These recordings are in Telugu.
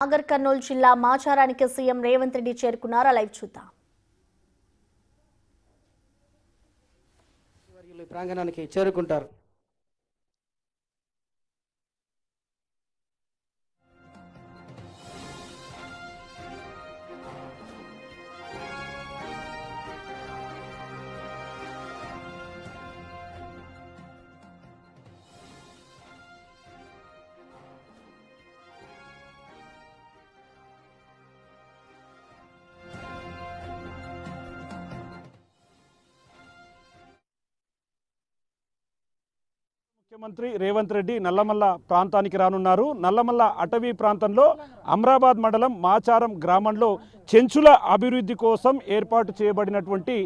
నాగర్ కర్నూలు జిల్లా మాచారానికి సీఎం రేవంత్ రెడ్డి చేరుకున్నారు. లైవ్ చూద్దాం. ప్రాంగణానికి చేరుకుంటారు. ముఖ్యమంత్రి రేవంత్ రెడ్డి నల్లమల్ల ప్రాంతానికి రానున్నారు. నల్లమల్ల అటవీ ప్రాంతంలో అమ్రాబాద్ మండలం మాచారం గ్రామంలో చెంచుల అభివృద్ధి కోసం ఏర్పాటు చేయబడినటువంటి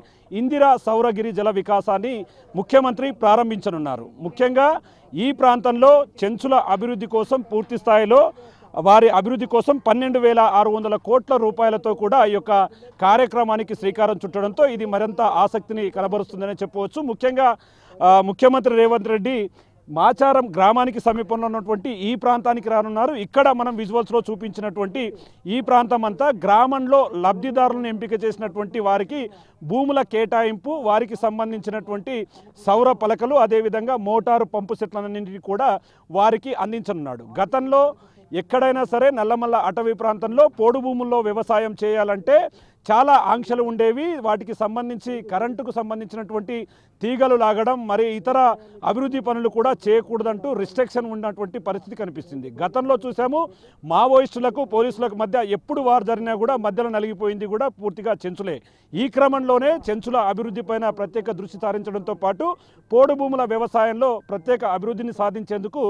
ఇందిరా సౌరగిరి జల వికాసాన్ని ముఖ్యమంత్రి ప్రారంభించనున్నారు. ముఖ్యంగా ఈ ప్రాంతంలో చెంచుల అభివృద్ధి కోసం పూర్తి స్థాయిలో వారి అభివృద్ధి కోసం 12,600 కోట్ల రూపాయలతో కూడా ఈ యొక్క కార్యక్రమానికి శ్రీకారం చుట్టడంతో ఇది మరింత ఆసక్తిని కనబరుస్తుందని చెప్పవచ్చు. ముఖ్యంగా ముఖ్యమంత్రి రేవంత్ రెడ్డి మాచారం గ్రామానికి సమీపంలో ఉన్నటువంటి ఈ ప్రాంతానికి రానున్నారు. ఇక్కడ మనం విజువల్స్లో చూపించినటువంటి ఈ ప్రాంతం అంతా గ్రామంలో లబ్ధిదారులను ఎంపిక చేసినటువంటి వారికి భూముల కేటాయింపు, వారికి సంబంధించినటువంటి సౌర పలకలు, అదేవిధంగా మోటారు పంపు సెట్లన్నింటినీ కూడా వారికి అందించనున్నాడు. గతంలో ఎక్కడైనా సరే నల్లమల్ల అటవీ ప్రాంతంలో పోడు భూముల్లో వ్యవసాయం చేయాలంటే చాలా ఆంక్షలు ఉండేవి. వాటికి సంబంధించి కరెంటుకు సంబంధించినటువంటి తీగలు లాగడం, మరి ఇతర అభివృద్ధి పనులు కూడా చేయకూడదంటూ రిస్ట్రిక్షన్ ఉన్నటువంటి పరిస్థితి కనిపిస్తుంది. గతంలో చూసాము, మావోయిస్టులకు పోలీసులకు మధ్య ఎప్పుడు వారు జరిగినా కూడా మధ్యలో నలిగిపోయింది కూడా పూర్తిగా చెంచులే. ఈ క్రమంలోనే చెంచుల అభివృద్ధి పైన ప్రత్యేక దృష్టి సారించడంతో పాటు పోడు భూముల వ్యవసాయంలో ప్రత్యేక అభివృద్ధిని సాధించేందుకు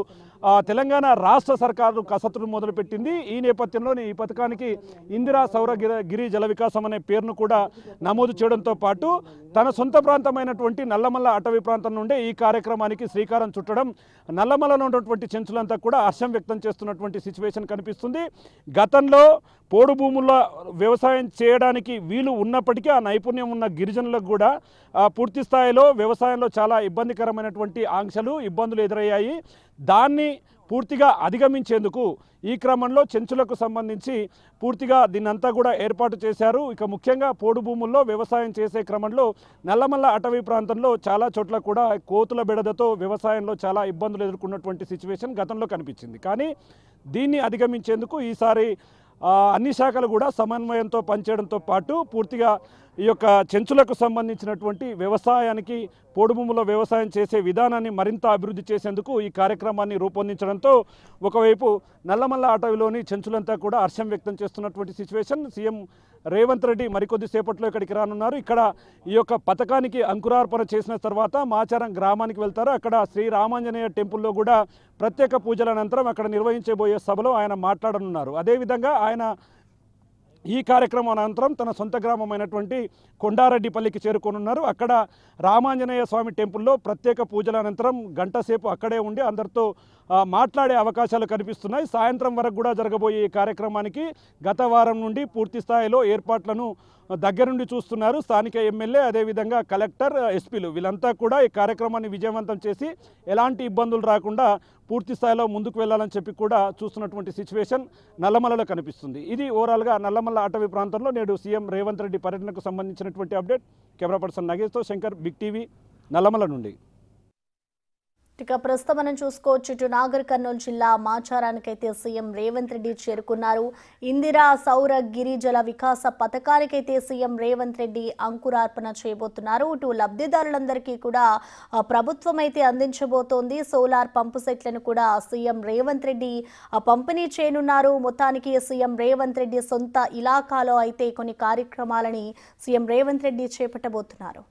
తెలంగాణ రాష్ట్ర సర్కారు కసరత్తును మొదలుపెట్టింది. ఈ నేపథ్యంలోనే ఈ పథకానికి ఇందిరా సౌరగిరి జల వికాసం అనే పేరును కూడా నమోదు చేయడంతో పాటు తన సొంత ప్రాంతమైనటువంటి నల్లమల్ల అటవీ ప్రాంతం నుండే ఈ కార్యక్రమానికి శ్రీకారం చుట్టడం నల్లమల్లలో ఉన్నటువంటి చెంచులంతా కూడా హర్షం వ్యక్తం చేస్తున్నటువంటి సిచ్యువేషన్ కనిపిస్తుంది. గతంలో పోడు భూముల్లో వ్యవసాయం చేయడానికి వీలు ఉన్నప్పటికీ ఆ నైపుణ్యం ఉన్న గిరిజనులకు కూడా పూర్తి స్థాయిలో వ్యవసాయంలో చాలా ఇబ్బందికరమైనటువంటి ఆంక్షలు, ఇబ్బందులు ఎదురయ్యాయి. దాన్ని పూర్తిగా అధిగమించేందుకు ఈ క్రమంలో చెంచులకు సంబంధించి పూర్తిగా దీన్నంతా కూడా ఏర్పాటు చేశారు. ఇక ముఖ్యంగా పోడు భూముల్లో వ్యవసాయం చేసే క్రమంలో నల్లమల్ల అటవీ ప్రాంతంలో చాలా చోట్ల కూడా కోతుల బెడదతో వ్యవసాయంలో చాలా ఇబ్బందులు ఎదుర్కొన్నటువంటి సిచ్యువేషన్ గతంలో కనిపించింది. కానీ దీన్ని అధిగమించేందుకు ఈసారి అన్ని శాఖలు కూడా సమన్వయంతో పనిచేయడంతో పాటు పూర్తిగా ఈ యొక్క చెంచులకు సంబంధించినటువంటి వ్యవసాయానికి, పోడు భూముల్లో వ్యవసాయం చేసే విధానాన్ని మరింత అభివృద్ధి చేసేందుకు ఈ కార్యక్రమాన్ని రూపొందించడంతో ఒకవైపు నల్లమల్ల అటవీలోని చెంచులంతా కూడా హర్షం వ్యక్తం చేస్తున్నటువంటి సిచ్యువేషన్. సీఎం రేవంత్ రెడ్డి మరికొద్ది సేపట్లో ఇక్కడికి రానున్నారు. ఇక్కడ ఈ యొక్క పథకానికి అంకురార్పణ చేసిన తర్వాత మాచారం గ్రామానికి వెళ్తారు. అక్కడ శ్రీ రామాంజనేయ టెంపుల్లో కూడా ప్రత్యేక పూజల అనంతరం అక్కడ నిర్వహించబోయే సభలో ఆయన మాట్లాడనున్నారు. అదేవిధంగా ఆయన ఈ కార్యక్రమం అనంతరం తన సొంత గ్రామమైనటువంటి కొండారెడ్డిపల్లికి చేరుకోనున్నారు. అక్కడ రామాంజనేయ స్వామి టెంపుల్లో ప్రత్యేక పూజల అనంతరం గంట సేపు అక్కడే ఉండి అందరితో మాట్లాడే అవకాశాలు కనిపిస్తున్నాయి. సాయంత్రం వరకు కూడా జరగబోయే ఈ కార్యక్రమానికి గత వారం నుండి పూర్తి స్థాయిలో ఏర్పాట్లను దగ్గరుండి చూస్తున్నారు. స్థానిక ఎమ్మెల్యే, అదేవిధంగా కలెక్టర్, ఎస్పీలు వీళ్ళంతా కూడా ఈ కార్యక్రమాన్ని విజయవంతం చేసి ఎలాంటి ఇబ్బందులు రాకుండా పూర్తి స్థాయిలో ముందుకు వెళ్ళాలని చెప్పి కూడా చూస్తున్నటువంటి సిచ్యువేషన్ నల్లమల్లలో కనిపిస్తుంది. ఇది ఓవరాల్గా నల్లమల్ల అటవీ ప్రాంతంలో నేడు సీఎం రేవంత్ రెడ్డి పర్యటనకు సంబంధించినటువంటి అప్డేట్. కెమెరా పర్సన్ నగేష్తో శంకర్, బిగ్ టీవీ, నల్లమల్ల నుండి. ఇక ప్రస్తుతం మనం చూసుకోవచ్చు, ఇటు నాగర్ కర్నూలు జిల్లా మాచారానికైతే సీఎం రేవంత్ రెడ్డి చేరుకున్నారు. ఇందిరా సౌర గిరిజల వికాస పథకానికైతే సీఎం రేవంత్ రెడ్డి అంకురార్పణ చేయబోతున్నారు. ఇటు లబ్ధిదారులందరికీ కూడా ప్రభుత్వం అయితే అందించబోతోంది. సోలార్ పంపు సెట్లను కూడా సీఎం రేవంత్ రెడ్డి పంపిణీ చేయనున్నారు. మొత్తానికి సీఎం రేవంత్ రెడ్డి సొంత ఇలాకాలో అయితే కొన్ని కార్యక్రమాలని సీఎం రేవంత్ రెడ్డి చేపట్టబోతున్నారు.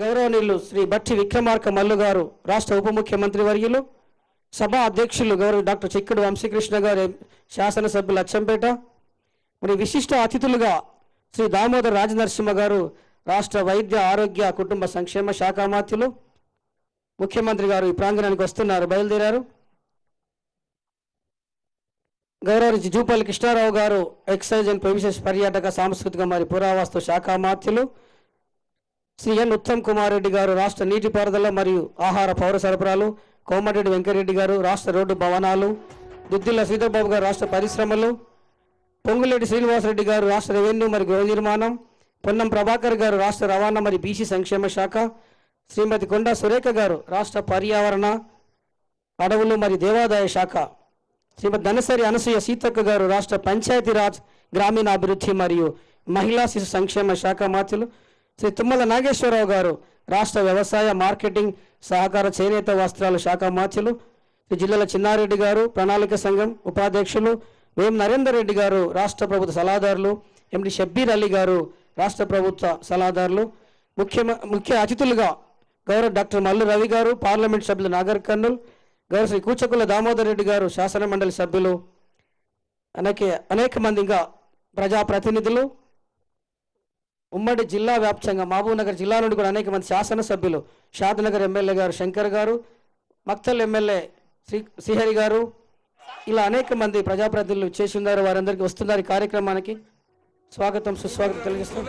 గౌరవనీయులు శ్రీ బట్టి విక్రమార్క మల్లు గారు, రాష్ట్ర ఉప ముఖ్యమంత్రి వర్యులు, సభా అధ్యక్షులు గౌరవ డాక్టర్ చిక్కుడు వంశీకృష్ణ గారు, శాసనసభ్యులు అచ్చంపేట, మరి విశిష్ట అతిథులుగా శ్రీ దామోదర్ రాజనరసింహ గారు, రాష్ట్ర వైద్య ఆరోగ్య కుటుంబ సంక్షేమ శాఖ మాత్యులు, ముఖ్యమంత్రి గారు ఈ ప్రాంగణానికి వస్తున్నారు, బయలుదేరారు. గౌరవ జూపల్లి కృష్ణారావు గారు, ఎక్సైజ్ అండ్ ప్రొవిజన్స్ పర్యాటక సాంస్కృతిక మరియు పురావస్తు శాఖ మాత్యులు, శ్రీ ఎన్ ఉత్తమ్ కుమార్ రెడ్డి గారు, రాష్ట్ర నీటిపారుదల మరియు ఆహార పౌర సరఫరాలు, కోమటిరెడ్డి వెంకరెడ్డి గారు, రాష్ట్ర రోడ్డు భవనాలు దుద్దిల్ల శ్రీధర్బాబు గారు రాష్ట్ర పరిశ్రమలు, పొంగులేటి శ్రీనివాసరెడ్డి గారు రాష్ట్ర రెవెన్యూ మరియు గృహ నిర్మాణం, పొన్నం ప్రభాకర్ గారు రాష్ట్ర రవాణా మరియు బీసీ సంక్షేమ శాఖ, శ్రీమతి కొండా సురేఖ గారు రాష్ట్ర పర్యావరణ, అడవులు మరియు దేవాదాయ శాఖ, శ్రీమతి ధనసరి అనసూయ సీతక్క గారు రాష్ట్ర పంచాయతీరాజ్ గ్రామీణాభివృద్ధి మరియు మహిళా శిశు సంక్షేమ శాఖ మాత్యులు, శ్రీ తుమ్మల నాగేశ్వరరావు గారు రాష్ట్ర వ్యవసాయ మార్కెటింగ్ సహకార చేనేత వస్త్రాల శాఖ మాత్యులు, శ్రీ జిల్లాల చిన్నారెడ్డి గారు ప్రణాళిక సంఘం ఉపాధ్యక్షులు, వేం నరేందర్ రెడ్డి గారు రాష్ట్ర ప్రభుత్వ సలహాదారులు, ఎండి షబ్బీర్ అలీ గారు రాష్ట్ర ప్రభుత్వ సలహాదారులు, ముఖ్య అతిథులుగా గౌరవ డాక్టర్ మల్లు రవి గారు పార్లమెంట్ సభ్యులు నాగర్ కర్నూల్, గౌరవ శ్రీ కూచకుల దామోదర్ రెడ్డి గారు శాసన మండలి సభ్యులు, అనేక మంది ఇంకా ప్రజాప్రతినిధులు, ఉమ్మడి జిల్లా వ్యాప్తంగా మహబూబ్నగర్ జిల్లా నుండి కూడా అనేక మంది శాసనసభ్యులు, షాద్నగర్ ఎమ్మెల్యే గారు శంకర్ గారు, మక్తల్ ఎమ్మెల్యే శ్రీహరి గారు, ఇలా అనేక మంది ప్రజాప్రతినిధులు చేసి ఉన్నారు. వారందరికీ వస్తున్నారు ఈ కార్యక్రమానికి స్వాగతం సుస్వాగతం తెలియజేస్తున్నాం.